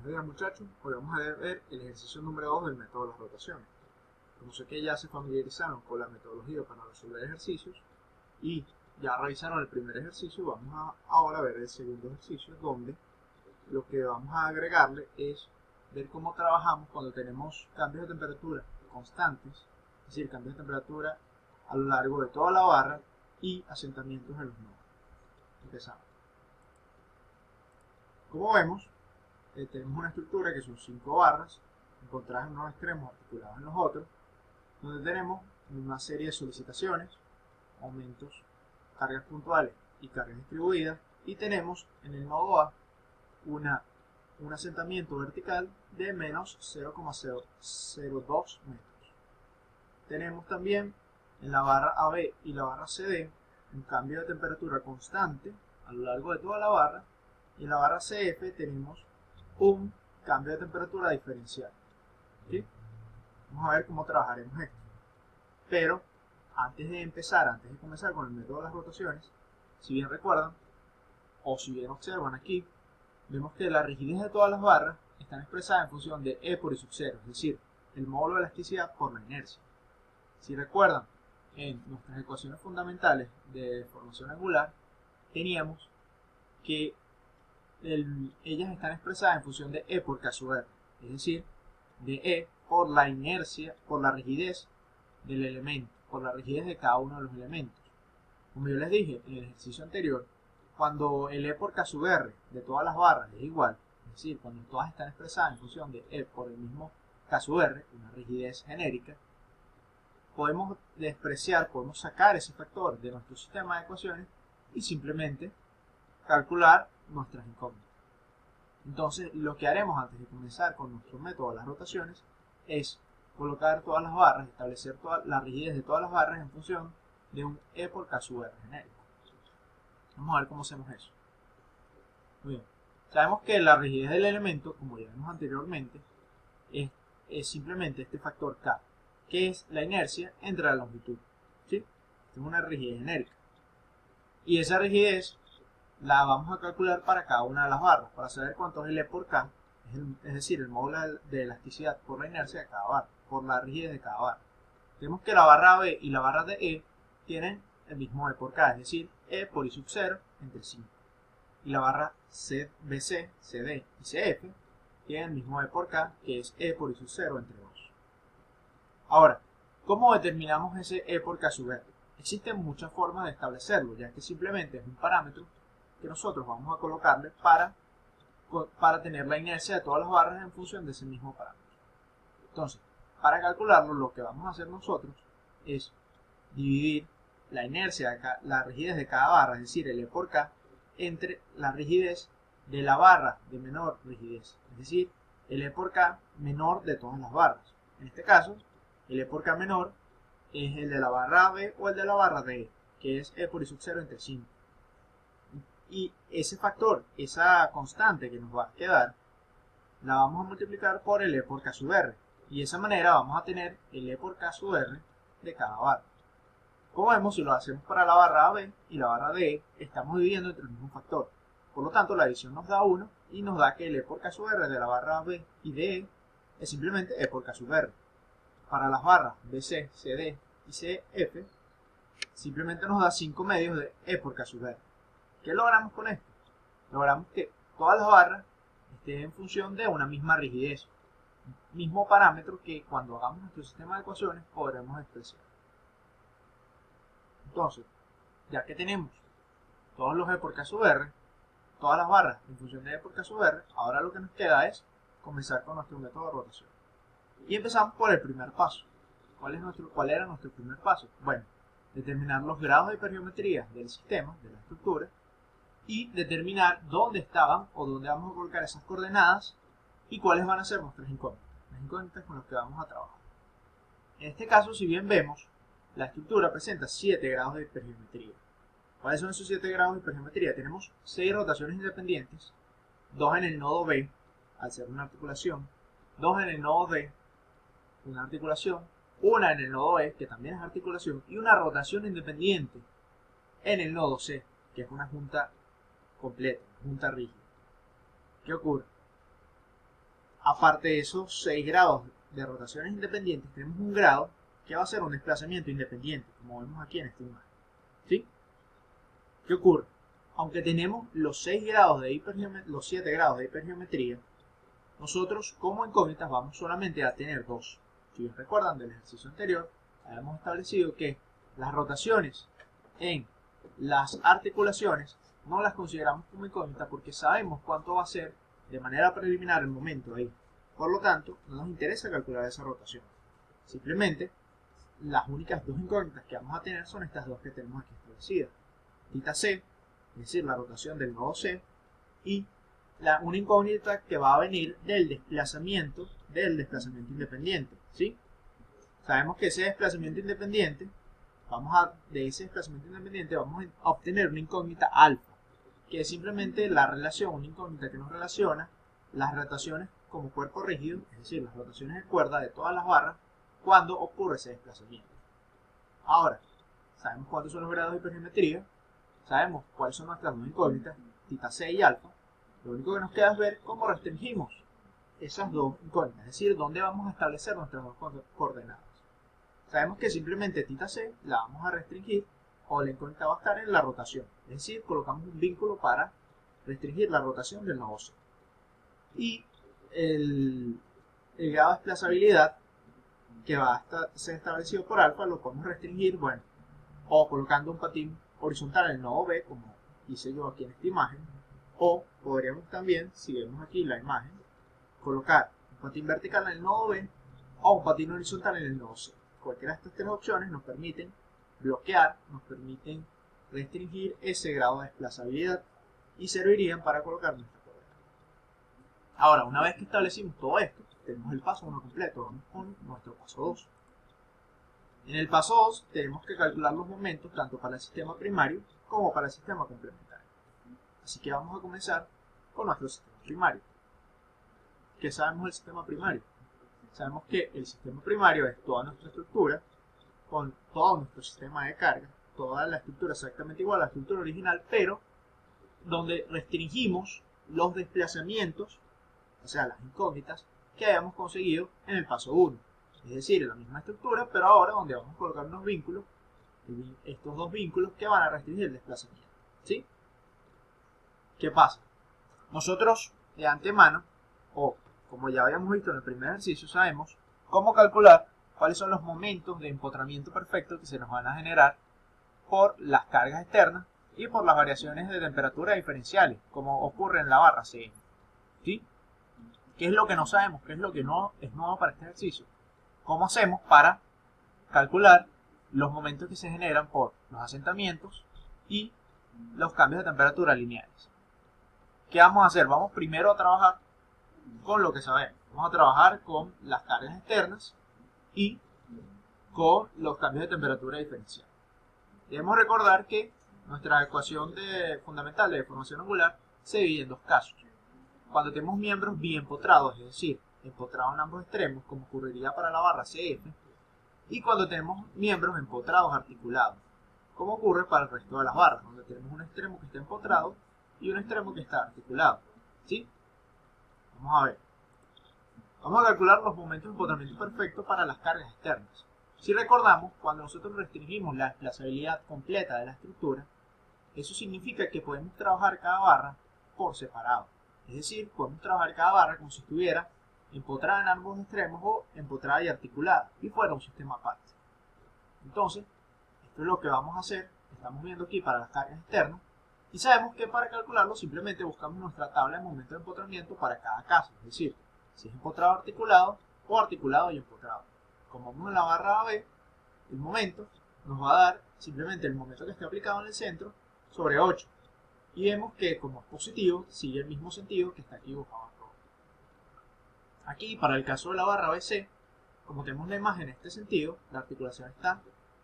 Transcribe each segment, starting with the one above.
Buenos días muchachos, hoy vamos a ver el ejercicio número 2 del método de las rotaciones. Como sé que ya se familiarizaron con la metodología para resolver ejercicios y ya revisaron el primer ejercicio, vamos a ahora ver el segundo ejercicio, donde lo que vamos a agregarle es ver cómo trabajamos cuando tenemos cambios de temperatura constantes, es decir, cambios de temperatura a lo largo de toda la barra y asentamientos en los nodos. Empezamos. Como vemos, tenemos una estructura que son 5 barras encontradas en unos extremos articuladas en los otros, donde tenemos una serie de solicitaciones, aumentos, cargas puntuales y cargas distribuidas, y tenemos en el nodo A un asentamiento vertical de menos 0,002 metros. Tenemos también en la barra AB y la barra CD un cambio de temperatura constante a lo largo de toda la barra, y en la barra CF tenemos un cambio de temperatura diferencial. ¿Sí? Vamos a ver cómo trabajaremos esto. Pero antes de comenzar con el método de las rotaciones, si bien recuerdan, o si bien observan aquí, vemos que la rigidez de todas las barras están expresadas en función de E por I sub 0, es decir, el módulo de elasticidad por la inercia. Si recuerdan, en nuestras ecuaciones fundamentales de formación angular, teníamos que ellas están expresadas en función de E por K sub R, es decir, de E por la inercia, por la rigidez del elemento, por la rigidez de cada uno de los elementos. Como yo les dije en el ejercicio anterior, cuando el E por K sub R de todas las barras es igual, es decir, cuando todas están expresadas en función de E por el mismo K sub R, una rigidez genérica, podemos despreciar, podemos sacar ese factor de nuestro sistema de ecuaciones y simplemente calcular nuestras incógnitas. Entonces, lo que haremos antes de comenzar con nuestro método de las rotaciones es colocar todas las barras, establecer la rigidez de todas las barras en función de un E por K sub R genérico. Vamos a ver cómo hacemos eso. Muy bien. Sabemos que la rigidez del elemento, como ya vimos anteriormente, es simplemente este factor K, que es la inercia entre la longitud. ¿Sí? Esta es una rigidez genérica. Y esa rigidez la vamos a calcular para cada una de las barras, para saber cuánto es el E por K, es decir, el módulo de elasticidad por la inercia de cada barra, por la rigidez de cada barra. Tenemos que la barra B y la barra DE tienen el mismo E por K, es decir, E por I sub 0 entre 5. Y la barra BC, CD y CF tienen el mismo E por K, que es E por I sub 0 entre 2. Ahora, ¿cómo determinamos ese E por K sub R? Existen muchas formas de establecerlo, ya que simplemente es un parámetro que nosotros vamos a colocarle para tener la inercia de todas las barras en función de ese mismo parámetro. Entonces, para calcularlo, lo que vamos a hacer nosotros es dividir la inercia, la rigidez de cada barra, es decir, el E por K, entre la rigidez de la barra de menor rigidez, es decir, el E por K menor de todas las barras. En este caso, el E por K menor es el de la barra B o el de la barra D, que es E por I sub 0 entre 5. Y ese factor, esa constante que nos va a quedar, la vamos a multiplicar por el E por K sub R. Y de esa manera vamos a tener el E por K sub R de cada barra. Como vemos, si lo hacemos para la barra AB y la barra DE, estamos dividiendo entre el mismo factor. Por lo tanto, la adición nos da 1 y nos da que el E por K sub R de la barra B y DE es simplemente E por K sub R. Para las barras BC, CD y CF, simplemente nos da 5 medios de E por K sub R. ¿Qué logramos con esto? Logramos que todas las barras estén en función de una misma rigidez, mismo parámetro que cuando hagamos nuestro sistema de ecuaciones podremos expresar. Entonces, ya que tenemos todos los E por K sub R, todas las barras en función de E por K sub R, ahora lo que nos queda es comenzar con nuestro método de rotación. Y empezamos por el primer paso. ¿Cuál era nuestro primer paso? Bueno, determinar los grados de hipergeometría del sistema, de la estructura, y determinar dónde estaban o dónde vamos a colocar esas coordenadas y cuáles van a ser nuestras incógnitas, las incógnitas con las que vamos a trabajar. En este caso, si bien vemos, la estructura presenta 7 grados de hipergeometría. ¿Cuáles son esos 7 grados de hipergeometría? Tenemos 6 rotaciones independientes, 2 en el nodo B, al ser una articulación, 2 en el nodo D, una articulación, una en el nodo E, que también es articulación, y una rotación independiente en el nodo C, que es una junta completa, junta rígida. ¿Qué ocurre? aparte de esos 6 grados de rotaciones independientes, tenemos un grado que va a ser un desplazamiento independiente, como vemos aquí en esta imagen. ¿Sí? ¿Qué ocurre? Aunque tenemos los 6 grados de los 7 grados de hipergeometría, nosotros como incógnitas vamos solamente a tener 2. Si os recuerdan del ejercicio anterior, habíamos establecido que las rotaciones en las articulaciones no las consideramos como incógnitas porque sabemos cuánto va a ser de manera preliminar el momento ahí. Por lo tanto, no nos interesa calcular esa rotación. Simplemente, las únicas dos incógnitas que vamos a tener son estas dos que tenemos aquí establecidas. Θc, es decir, la rotación del nodo C, y una incógnita que va a venir del desplazamiento independiente. ¿Sí? Sabemos que ese desplazamiento independiente, de ese desplazamiento independiente vamos a obtener una incógnita alfa, que es simplemente una incógnita que nos relaciona las rotaciones como cuerpo rígido, es decir, las rotaciones de cuerda de todas las barras, cuando ocurre ese desplazamiento. Ahora, sabemos cuántos son los grados de hipergeometría, sabemos cuáles son nuestras dos incógnitas, θc y alfa. Lo único que nos queda es ver cómo restringimos esas dos incógnitas, es decir, dónde vamos a establecer nuestras dos coordenadas. Sabemos que simplemente θc la vamos a restringir, o la incógnita va a estar en la rotación, es decir, colocamos un vínculo para restringir la rotación del nodo C. Y el grado de desplazabilidad que va a ser establecido por alfa lo podemos restringir, bueno, o colocando un patín horizontal en el nodo B, como hice yo aquí en esta imagen, o podríamos también, si vemos aquí la imagen, colocar un patín vertical en el nodo B o un patín horizontal en el nodo C. Cualquiera de estas tres opciones nos permiten bloquear, nos permiten restringir ese grado de desplazabilidad y servirían para colocar nuestra coordenada. Ahora, una vez que establecimos todo esto, tenemos el paso 1 completo, vamos con nuestro paso 2. En el paso 2 tenemos que calcular los momentos tanto para el sistema primario como para el sistema complementario. Así que vamos a comenzar con nuestro sistema primario. ¿Qué sabemos del sistema primario? Sabemos que el sistema primario es toda nuestra estructura, con todo nuestro sistema de carga, toda la estructura exactamente igual a la estructura original, pero donde restringimos los desplazamientos, o sea, las incógnitas, que habíamos conseguido en el paso 1. Es decir, en la misma estructura, pero ahora donde vamos a colocar unos vínculos, estos dos vínculos que van a restringir el desplazamiento. ¿Sí? ¿Qué pasa? Nosotros de antemano, o como ya habíamos visto en el primer ejercicio, sabemos cómo calcular cuáles son los momentos de empotramiento perfecto que se nos van a generar por las cargas externas y por las variaciones de temperatura diferenciales, como ocurre en la barra CM. ¿Sí? ¿Qué es lo que no sabemos? ¿Qué es lo que no es nuevo para este ejercicio? ¿Cómo hacemos para calcular los momentos que se generan por los asentamientos y los cambios de temperatura lineales? ¿Qué vamos a hacer? Vamos primero a trabajar con lo que sabemos. Vamos a trabajar con las cargas externas y con los cambios de temperatura diferencial. Debemos recordar que nuestra ecuación fundamental de deformación angular se divide en dos casos. Cuando tenemos miembros biempotrados, es decir, empotrados en ambos extremos, como ocurriría para la barra CF, y cuando tenemos miembros empotrados articulados, como ocurre para el resto de las barras, donde tenemos un extremo que está empotrado y un extremo que está articulado. ¿Sí? Vamos a ver. Vamos a calcular los momentos de empotramiento perfecto para las cargas externas. Si recordamos, cuando nosotros restringimos la desplazabilidad completa de la estructura, eso significa que podemos trabajar cada barra por separado. Es decir, podemos trabajar cada barra como si estuviera empotrada en ambos extremos o empotrada y articulada, y fuera un sistema aparte. Entonces, esto es lo que vamos a hacer, estamos viendo aquí para las cargas externas, y sabemos que para calcularlo simplemente buscamos nuestra tabla de momento de empotramiento para cada caso, es decir, si es empotrado articulado o articulado y empotrado. Como vemos en la barra AB, el momento nos va a dar simplemente el momento que esté aplicado en el centro sobre 8. Y vemos que como es positivo, sigue el mismo sentido que está aquí dibujado en rojo. Aquí, para el caso de la barra BC, como tenemos la imagen en este sentido, la articulación está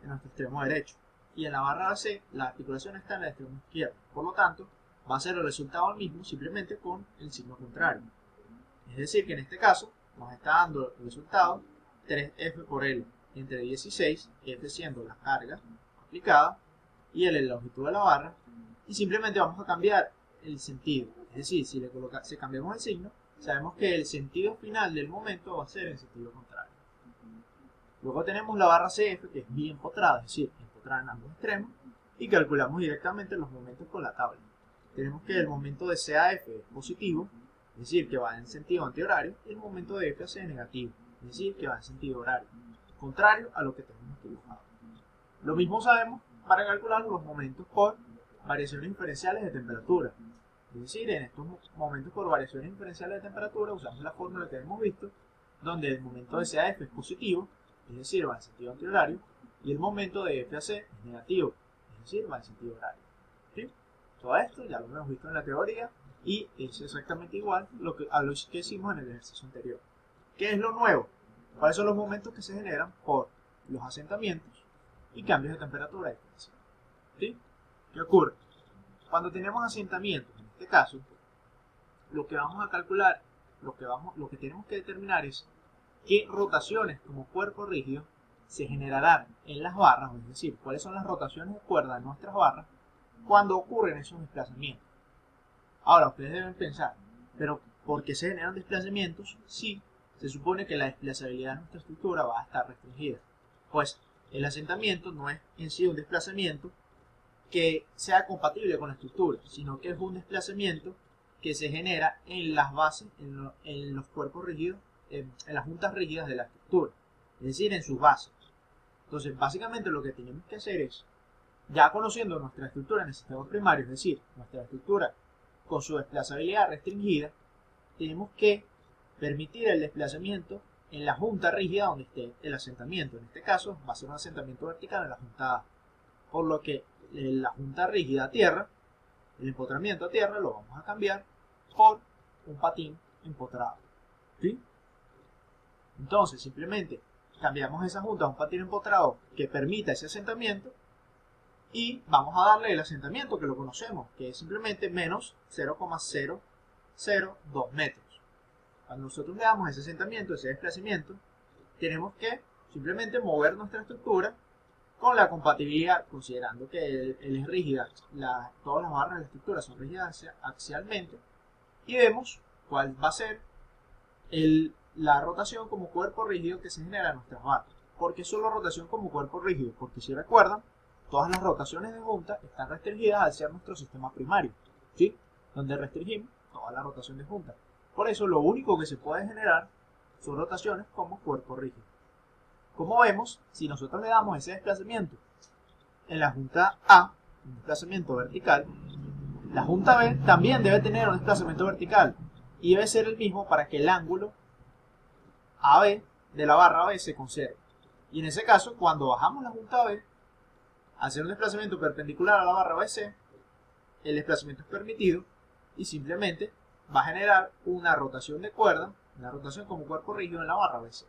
en nuestro extremo derecho. Y en la barra BC, la articulación está en el extremo izquierdo. Por lo tanto, va a ser el resultado el mismo, simplemente con el signo contrario. Es decir, que en este caso, nos está dando el resultado 3F por L entre 16, F siendo la carga aplicada, y L la longitud de la barra, y simplemente vamos a cambiar el sentido. Es decir, si cambiamos el signo, sabemos que el sentido final del momento va a ser en sentido contrario. Luego tenemos la barra CF, que es biempotrada, es decir, empotrada en ambos extremos, y calculamos directamente los momentos con la tabla. Tenemos que el momento de CAF es positivo, es decir, que va en sentido antihorario, y el momento de FAC es negativo, es decir, que va en sentido horario, contrario a lo que tenemos dibujado. Lo mismo sabemos para calcular los momentos por variaciones diferenciales de temperatura. Es decir, en estos momentos por variaciones diferenciales de temperatura usamos la fórmula que hemos visto, donde el momento de CAF es positivo, es decir, va en sentido antihorario, y el momento de FAC es negativo, es decir, va en sentido horario. ¿Sí? Todo esto ya lo hemos visto en la teoría y es exactamente igual a lo que hicimos en el ejercicio anterior. ¿Qué es lo nuevo? ¿Cuáles son los momentos que se generan por los asentamientos y cambios de temperatura y presión? ¿Sí? ¿Qué ocurre? Cuando tenemos asentamientos, en este caso, lo que vamos a calcular, lo que tenemos que determinar es qué rotaciones como cuerpo rígido se generarán en las barras, es decir, cuáles son las rotaciones de cuerda en nuestras barras cuando ocurren esos desplazamientos. Ahora, ustedes deben pensar, pero ¿por qué se generan desplazamientos si se supone que la desplazabilidad de nuestra estructura va a estar restringida? Pues el asentamiento no es en sí un desplazamiento que sea compatible con la estructura, sino que es un desplazamiento que se genera en las bases, en los cuerpos rígidos, en las juntas rígidas de la estructura, es decir, en sus bases. Entonces, básicamente lo que tenemos que hacer es, ya conociendo nuestra estructura en el sistema primario, es decir, nuestra estructura con su desplazabilidad restringida, tenemos que permitir el desplazamiento en la junta rígida donde esté el asentamiento. En este caso va a ser un asentamiento vertical en la junta A, por lo que la junta rígida a tierra, el empotramiento a tierra, lo vamos a cambiar por un patín empotrado. ¿Sí? Entonces simplemente cambiamos esa junta a un patín empotrado que permita ese asentamiento y vamos a darle el asentamiento que lo conocemos, que es simplemente menos 0,002 metros. Cuando nosotros le damos ese asentamiento, ese desplazamiento, tenemos que simplemente mover nuestra estructura con la compatibilidad, considerando que él es rígida, todas las barras de la estructura son rígidas axialmente, y vemos cuál va a ser la rotación como cuerpo rígido que se genera en nuestras barras. ¿Por qué solo rotación como cuerpo rígido? Porque si recuerdan, todas las rotaciones de junta están restringidas al ser nuestro sistema primario, ¿sí? Donde restringimos toda la rotación de junta. Por eso lo único que se puede generar son rotaciones como cuerpo rígido. Como vemos, si nosotros le damos ese desplazamiento en la junta A, un desplazamiento vertical, la junta B también debe tener un desplazamiento vertical y debe ser el mismo para que el ángulo AB de la barra B se conserve. Y en ese caso, cuando bajamos la junta B, hacer un desplazamiento perpendicular a la barra BC, el desplazamiento es permitido y simplemente va a generar una rotación de cuerda, una rotación como cuerpo rígido en la barra BC.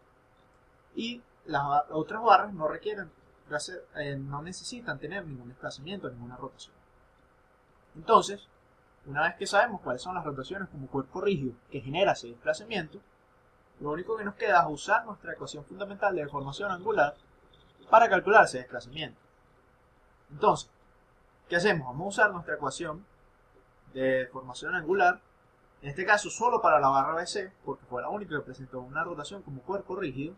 Y las otras barras no no necesitan tener ningún desplazamiento, ninguna rotación. Entonces, una vez que sabemos cuáles son las rotaciones como cuerpo rígido que genera ese desplazamiento, lo único que nos queda es usar nuestra ecuación fundamental de deformación angular para calcular ese desplazamiento. Entonces, ¿qué hacemos? Vamos a usar nuestra ecuación de deformación angular, en este caso solo para la barra BC, porque fue la única que presentó una rotación como cuerpo rígido,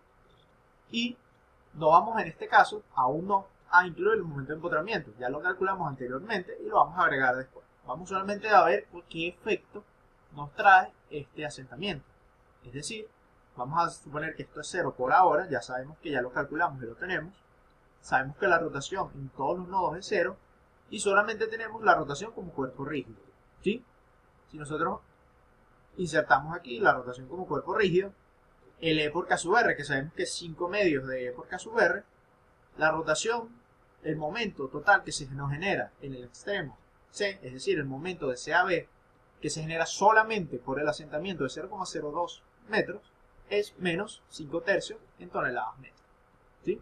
y no vamos en este caso, aún no, a incluir el momento de empotramiento. Ya lo calculamos anteriormente y lo vamos a agregar después. Vamos solamente a ver qué efecto nos trae este asentamiento. Es decir, vamos a suponer que esto es 0 por ahora, ya sabemos que ya lo calculamos y lo tenemos. Sabemos que la rotación en todos los nodos es 0 y solamente tenemos la rotación como cuerpo rígido. ¿Sí? Si nosotros insertamos aquí la rotación como cuerpo rígido, el E por K sub R, que sabemos que es 5 medios de E por K sub R, la rotación, el momento total que se nos genera en el extremo C, es decir, el momento de CAB, que se genera solamente por el asentamiento de 0,02 metros, es menos 5 tercios en toneladas metros. ¿Sí?